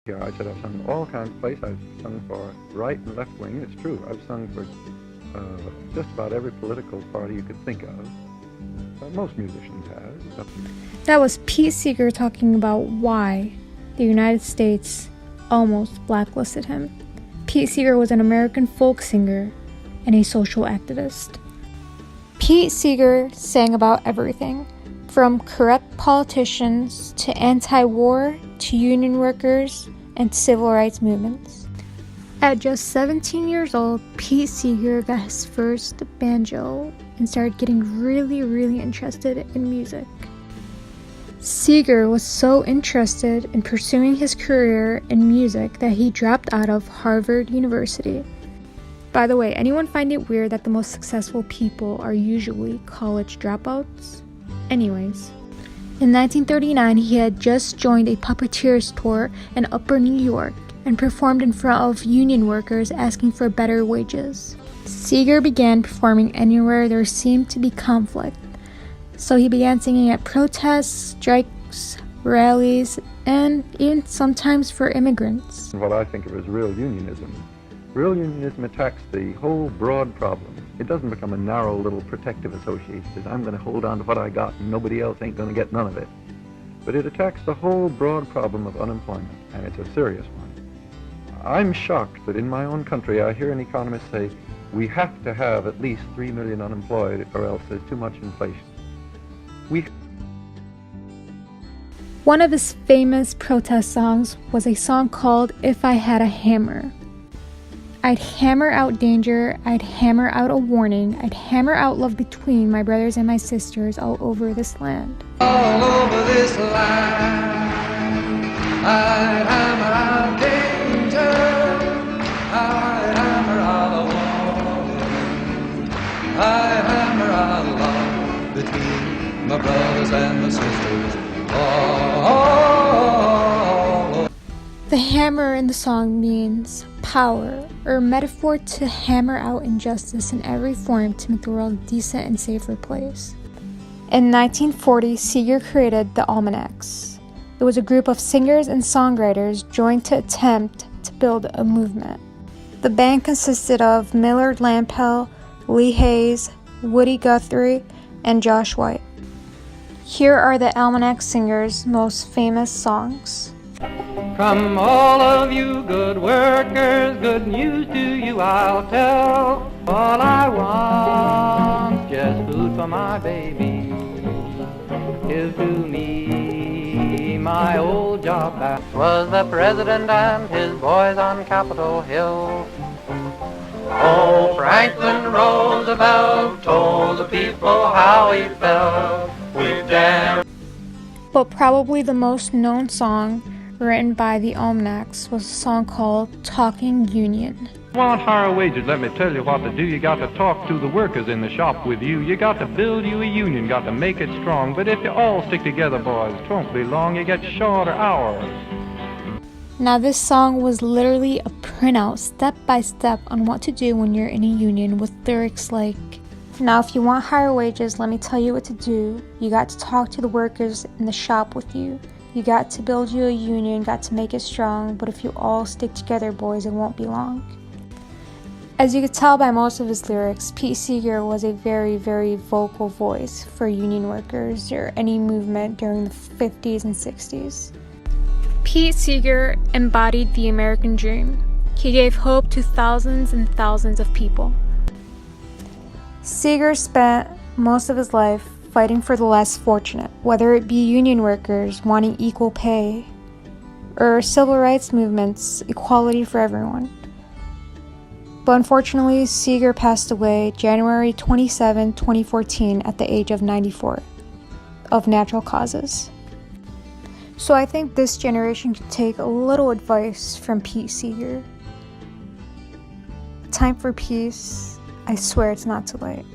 Yeah, I said I've sung all kinds of places. I've sung for right and left wing. It's true. I've sung for just about every political party you could think of. Most musicians have. That was Pete Seeger talking about why the United States almost blacklisted him. Pete Seeger was an American folk singer and a social activist. Pete Seeger sang about everything, from corrupt politicians to anti-war to union workers and civil rights movements. At just 17 years old, Pete Seeger got his first banjo and started getting really interested in music. Seeger was so interested in pursuing his career in music that he dropped out of Harvard University. By the way, anyone find it weird that the most successful people are usually college dropouts? Anyways, in 1939, he had just joined a puppeteer's tour in Upper New York and performed in front of union workers asking for better wages. Seeger began performing anywhere there seemed to be conflict, so he began singing at protests, strikes, rallies, and even sometimes for immigrants. What I think of as real unionism. Real unionism attacks the whole broad problem. It doesn't become a narrow little protective association. It says, I'm going to hold on to what I got and nobody else ain't going to get none of it. But it attacks the whole broad problem of unemployment, and it's a serious one. I'm shocked that in my own country I hear an economist say, we have to have at least 3 million unemployed or else there's too much inflation. One of his famous protest songs was a song called If I Had a Hammer. I'd hammer out danger, I'd hammer out a warning, I'd hammer out love between my brothers and my sisters all over this land. All over this land, I'd hammer out danger, I'd hammer out a warning, I'd hammer out love between my brothers and my sisters. The hammer in the song means power, or a metaphor to hammer out injustice in every form to make the world a decent and safer place. In 1940, Seeger created the Almanacs. It was a group of singers and songwriters joined to attempt to build a movement. The band consisted of Millard Lampell, Lee Hayes, Woody Guthrie, and Josh White. Here are the Almanac Singers' most famous songs. From all of you good workers, good news to you I'll tell. All I want, just food for my baby. Give to me my old job back. Was the president and his boys on Capitol Hill. Oh, Franklin Roosevelt told the people how he felt. We damn. But probably the most known song written by the Almanacs was a song called Talking Union. Want higher wages, let me tell you what to do. You got to talk to the workers in the shop with you. You got to build you a union, got to make it strong. But if you all stick together, boys, it won't be long. You get shorter hours. Now this song was literally a printout, step by step, on what to do when you're in a union, with lyrics like, now if you want higher wages, let me tell you what to do. You got to talk to the workers in the shop with you. You got to build you a union, got to make it strong, but if you all stick together, boys, it won't be long. As you could tell by most of his lyrics, Pete Seeger was a very vocal voice for union workers or any movement during the 50s and 60s. Pete Seeger embodied the American dream. He gave hope to thousands and thousands of people. Seeger spent most of his life fighting for the less fortunate, whether it be union workers wanting equal pay, or civil rights movements, equality for everyone. But unfortunately, Seeger passed away January 27, 2014 at the age of 94, of natural causes. So I think this generation could take a little advice from Pete Seeger. Time for peace. I swear it's not too late.